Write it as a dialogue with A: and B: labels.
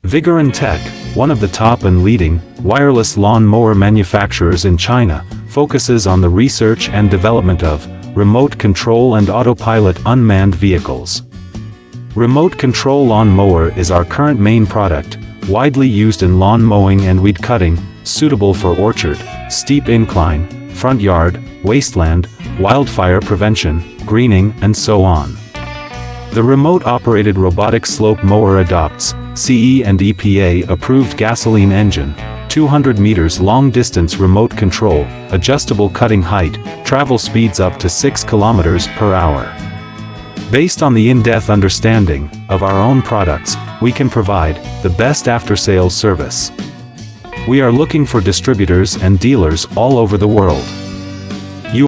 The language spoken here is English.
A: Vigorun Tech, one of the top and leading wireless lawn mower manufacturers in China, focuses on the research and development of remote control and autopilot unmanned vehicles. Remote control lawn mower is our current main product, widely used in lawn mowing and weed cutting, suitable for orchard, steep incline, front yard, wasteland, wildfire prevention, greening, and so on. The remote-operated robotic slope mower adopts CE and EPA-approved gasoline engine, 200 meters long-distance remote control, adjustable cutting height, travel speeds up to 6 kilometers per hour. Based on the in-depth understanding of our own products, we can provide the best after-sales service. We are looking for distributors and dealers all over the world.